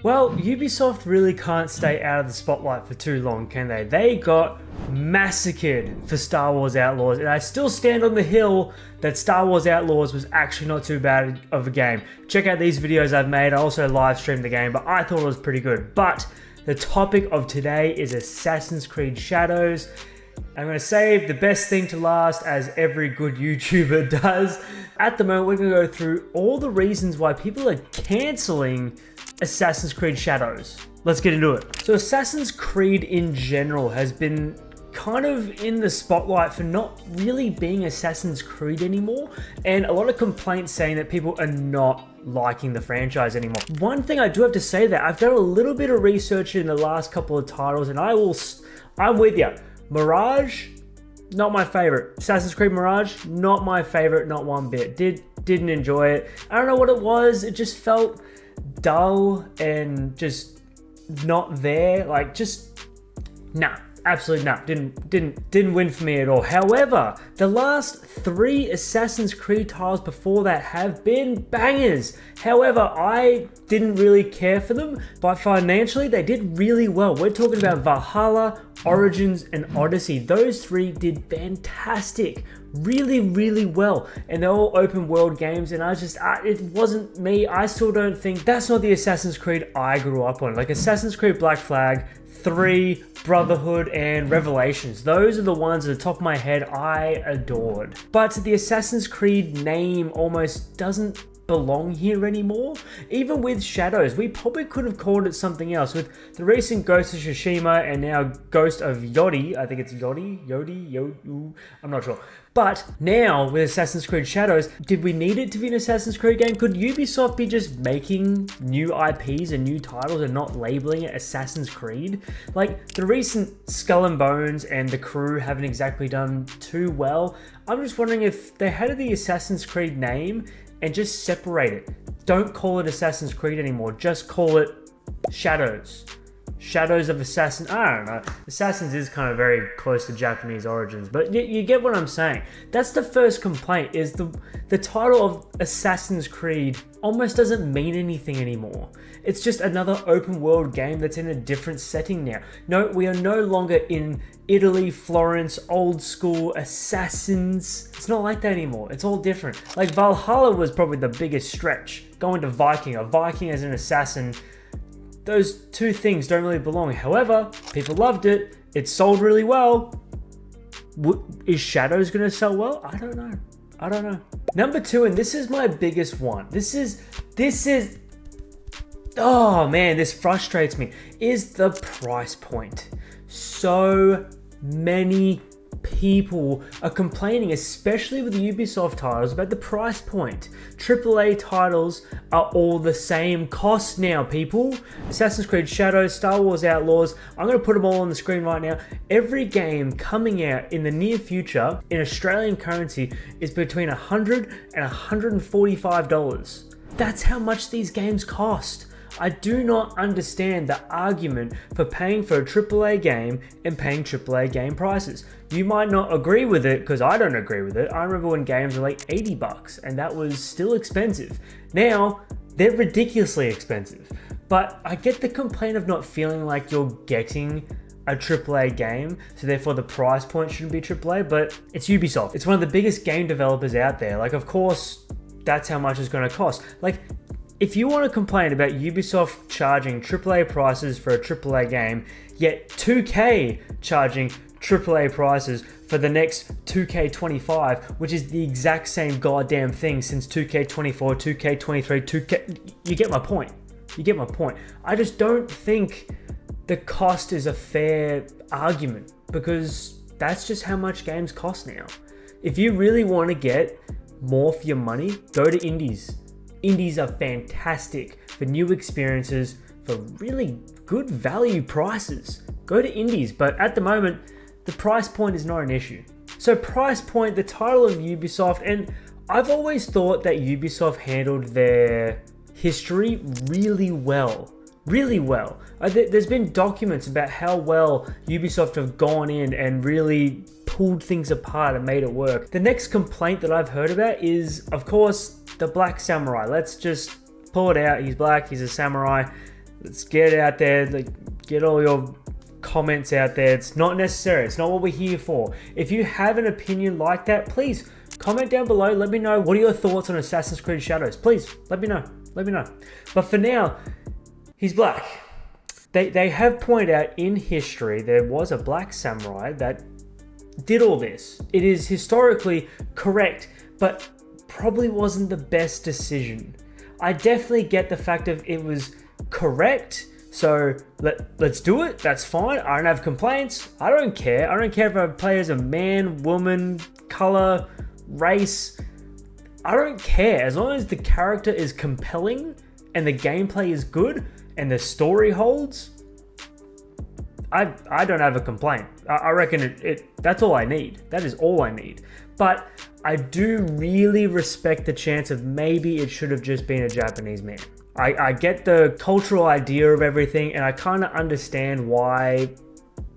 Well, Ubisoft really can't stay out of the spotlight for too long, can they? They got massacred for Star Wars Outlaws, and I still stand on the hill that Star Wars Outlaws was actually not too bad of a game. Check out these videos I've made. I also live streamed the game, but I thought it was pretty good. But the topic of today is Assassin's Creed Shadows. I'm going to save the best thing to last, as every good YouTuber does. At the moment, we're going to go through all the reasons why people are cancelling Assassin's Creed Shadows. Let's get into it. So Assassin's Creed in general has been kind of in the spotlight for not really being Assassin's Creed anymore, and a lot of complaints saying that people are not liking the franchise anymore. One thing I do have to say, that I've done a little bit of research in the last couple of titles, and I'm with you. Mirage, not my favorite. Assassin's Creed Mirage, not my favorite, not one bit. Didn't enjoy it. I don't know what it was. It just felt dull and just not there. Like, just nah. Absolutely not. Didn't win for me at all. However, the last 3 Assassin's Creed titles before that have been bangers. However, I didn't really care for them, but financially they did really well. We're talking about Valhalla, Origins, and Odyssey. Those 3 did fantastic. Really well, and they're all open world games, and it wasn't me. I still don't think that's not the Assassin's Creed I grew up on. Like Assassin's Creed Black Flag, 3, Brotherhood, and Revelations. Those are the ones at the top of my head I adored. But the Assassin's Creed name almost doesn't belong here anymore. Even with Shadows, we probably could have called it something else. With the recent Ghost of Tsushima and now Ghost of Yodi, I think it's Yodi, I'm not sure. But now with Assassin's Creed Shadows, did we need it to be an Assassin's Creed game? Could Ubisoft be just making new IPs and new titles and not labeling it Assassin's Creed? Like the recent Skull and Bones and The Crew haven't exactly done too well. I'm just wondering if they had the Assassin's Creed name and just separate it. Don't call it Assassin's Creed anymore. Just call it Shadows. Shadows of Assassin. I don't know. Assassins is kind of very close to Japanese origins, but you get what I'm saying. That's the first complaint, is the title of Assassin's Creed almost doesn't mean anything anymore. It's just another open world game that's in a different setting now. No, we are no longer in Italy, Florence, old school assassins. It's not like that anymore. It's all different. Like Valhalla was probably the biggest stretch. Going to a Viking as an assassin, those two things don't really belong. However, people loved it. It sold really well. Is Shadows gonna sell well? I don't know. Number 2, and this is my biggest one. This is, oh man, this frustrates me, is the price point. So many people are complaining, especially with the Ubisoft titles, about the price point. AAA titles are all the same cost now, people. Assassin's Creed Shadows, Star Wars Outlaws, I'm going to put them all on the screen right now. Every game coming out in the near future in Australian currency is between $100 and $145. That's how much these games cost. I do not understand the argument for paying for a AAA game and paying AAA game prices. You might not agree with it, because I don't agree with it. I remember when games were like $80 and that was still expensive. Now, they're ridiculously expensive. But I get the complaint of not feeling like you're getting a AAA game, so therefore the price point shouldn't be AAA, but it's Ubisoft. It's one of the biggest game developers out there. Like, of course, that's how much it's going to cost. Like, if you want to complain about Ubisoft charging AAA prices for a AAA game, yet 2K charging AAA prices for the next 2K25, which is the exact same goddamn thing since 2K24, 2K23, 2K... You get my point. I just don't think the cost is a fair argument, because that's just how much games cost now. If you really want to get more for your money, go to indies. Indies are fantastic for new experiences for really good value prices. Go to indies, but at the moment, the price point is not an issue. So price point, the title of Ubisoft, and I've always thought that Ubisoft handled their history really well. There's been documents about how well Ubisoft have gone in and really pulled things apart and made it work. The next complaint that I've heard about is, of course, the Black Samurai. Let's just pull it out. He's black, he's a samurai. Let's get it out there. Like, get all your comments out there. It's not necessary. It's not what we're here for. If you have an opinion like that, please comment down below. Let me know. What are your thoughts on Assassin's Creed Shadows? Please let me know. Let me know. But for now, he's black. They have pointed out in history there was a black samurai that did all this. It is historically correct, but probably wasn't the best decision. I definitely get the fact of it was correct, so let's do it. That's fine. I don't have complaints. I don't care. I don't care if I play as a man, woman, color, race. I don't care. As long as the character is compelling and the gameplay is good and the story holds, I don't have a complaint. I reckon that's all I need. That is all I need. But I do really respect the chance of maybe it should have just been a Japanese man. I get the cultural idea of everything, and I kind of understand why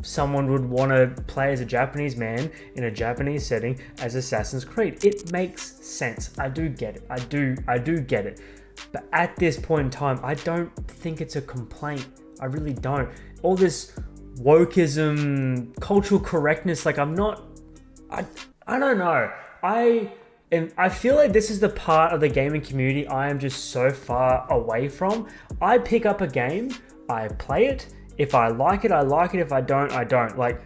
someone would want to play as a Japanese man in a Japanese setting as Assassin's Creed. It makes sense. I do get it. I do get it. But at this point in time, I don't think it's a complaint. I really don't. All this wokeism, cultural correctness, like I don't know. I feel like this is the part of the gaming community I am just so far away from. I pick up a game, I play it. If I like it, I like it. If I don't, I don't. Like,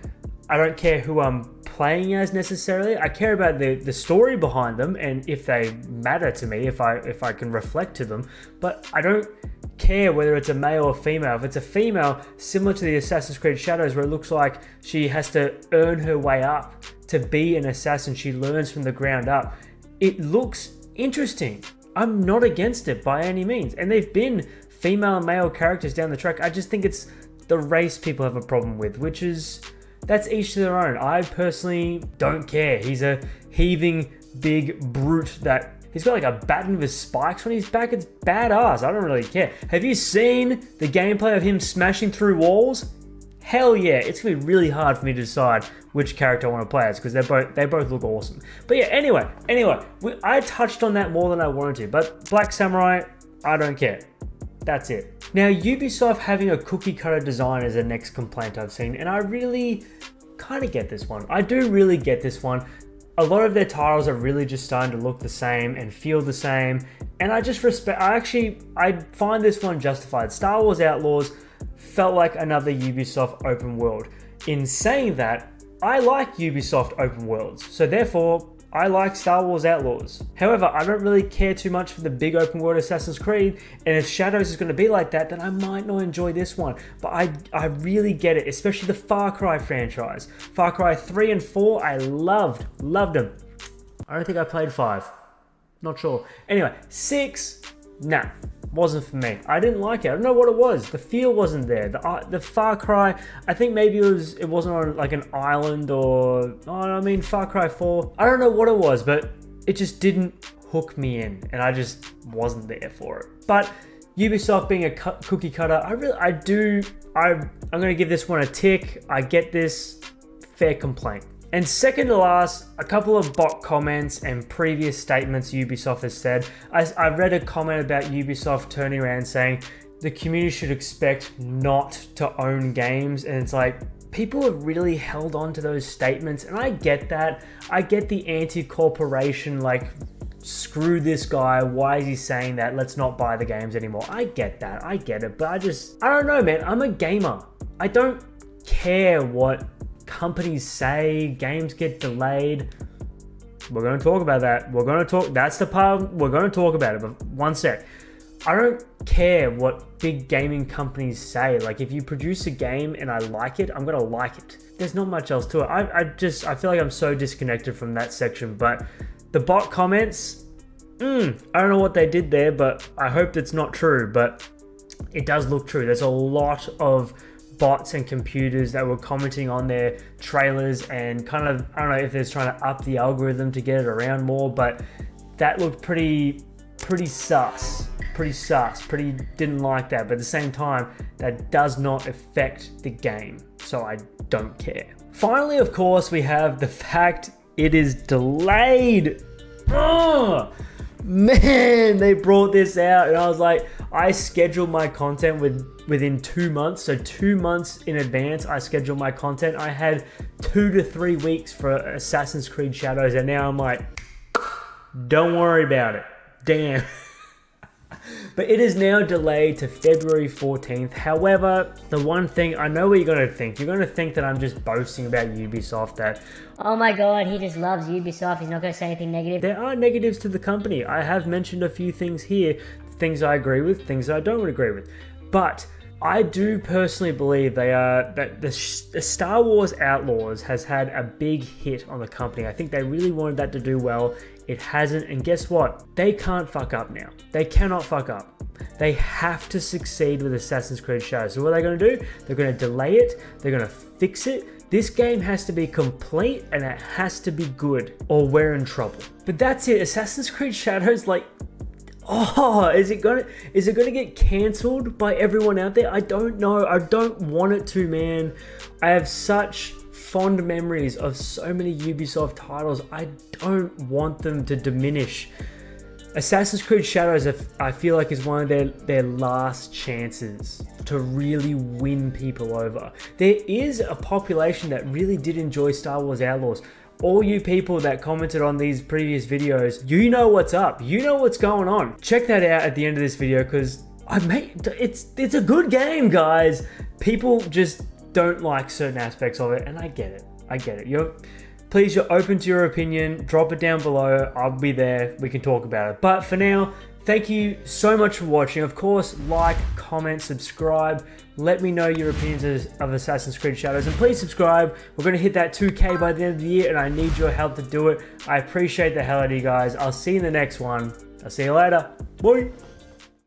I don't care who I'm playing as necessarily. I care about the story behind them and if they matter to me, if I can reflect to them. But I don't care whether it's a male or female. If it's a female, similar to the Assassin's Creed Shadows, where it looks like she has to earn her way up to be an assassin, she learns from the ground up. It looks interesting. I'm not against it by any means. And they've been female and male characters down the track. I just think it's the race people have a problem with, which is, that's each to their own. I personally don't care. He's a heaving big brute that he's got like a baton with spikes on his back. It's badass. I don't really care. Have you seen the gameplay of him smashing through walls? Hell yeah. It's gonna be really hard for me to decide which character I want to play as because they both look awesome. But yeah, anyway, I touched on that more than I wanted to, but Black Samurai, I don't care. That's it. Now, Ubisoft having a cookie cutter design is the next complaint I've seen, and I really kind of get this one. I do really get this one. A lot of their titles are really just starting to look the same and feel the same, and I just respect, I find this one justified. Star Wars Outlaws felt like another Ubisoft open world. In saying that, I like Ubisoft open worlds, so therefore, I like Star Wars Outlaws. However, I don't really care too much for the big open world Assassin's Creed, and if Shadows is going to be like that, then I might not enjoy this one. But I really get it, especially the Far Cry franchise. Far Cry 3 and 4, I loved them. I don't think I played 5. Not sure. Anyway, 6, nah. Wasn't for me. I didn't like it. I don't know what it was. The feel wasn't there. The Far Cry, I think maybe it wasn't on like an island or, Far Cry 4. I don't know what it was, but it just didn't hook me in and I just wasn't there for it. But Ubisoft being a cookie cutter, I'm going to give this one a tick. I get this. Fair complaint. And second to last, a couple of bot comments and previous statements Ubisoft has said. I read a comment about Ubisoft turning around saying the community should expect not to own games. And it's like, people have really held on to those statements. And I get that. I get the anti-corporation, like, screw this guy. Why is he saying that? Let's not buy the games anymore. I get that. I get it. But I don't know, man. I'm a gamer. I don't care what companies say. Games get delayed. We're going to talk about that. That's the part we're going to talk about it. But one sec. I don't care what big gaming companies say. Like, if you produce a game and I like it, I'm going to like it. There's not much else to it. I feel like I'm so disconnected from that section. But the bot comments, I don't know what they did there, but I hope that's not true. But it does look true. There's a lot of bots and computers that were commenting on their trailers and kind of, I don't know if they're trying to up the algorithm to get it around more, but that looked pretty sus. Didn't like that. But at the same time, that does not affect the game. So I don't care. Finally, of course, we have the fact it is delayed. Oh, man, they brought this out and I was like, I schedule my content within 2 months. So 2 months in advance, I schedule my content. I had 2 to 3 weeks for Assassin's Creed Shadows, and now I'm like, don't worry about it. Damn. But it is now delayed to February 14th. However, the one thing, I know what you're going to think. You're going to think that I'm just boasting about Ubisoft, that, oh my god, he just loves Ubisoft. He's not going to say anything negative. there are negatives to the company. I have mentioned a few things here, things I agree with, things I don't agree with. But I do personally believe that the Star Wars Outlaws has had a big hit on the company. I think they really wanted that to do well. It hasn't, and guess what? They can't fuck up now. They cannot fuck up. They have to succeed with Assassin's Creed Shadows. So what are they going to do? They're going to delay it. They're going to fix it. This game has to be complete and it has to be good, or we're in trouble. But that's it. Assassin's Creed Shadows, like, oh, is it gonna get cancelled by everyone out there? I don't know. I don't want it to, man. I have such fond memories of so many Ubisoft titles. I don't want them to diminish. Assassin's Creed Shadows, I feel like, is one of their last chances to really win people over. There is a population that really did enjoy Star Wars Outlaws. All you people that commented on these previous videos, you know what's up. You know what's going on. Check that out at the end of this video, because it's a good game, guys. People just don't like certain aspects of it, and I get it. I get it. Please, you're open to your opinion. Drop it down below. I'll be there. We can talk about it. But for now, thank you so much for watching. Of course, like, comment, subscribe. Let me know your opinions of Assassin's Creed Shadows. And please subscribe. We're going to hit that 2K by the end of the year, and I need your help to do it. I appreciate the hell out of you guys. I'll see you in the next one. I'll see you later. Bye.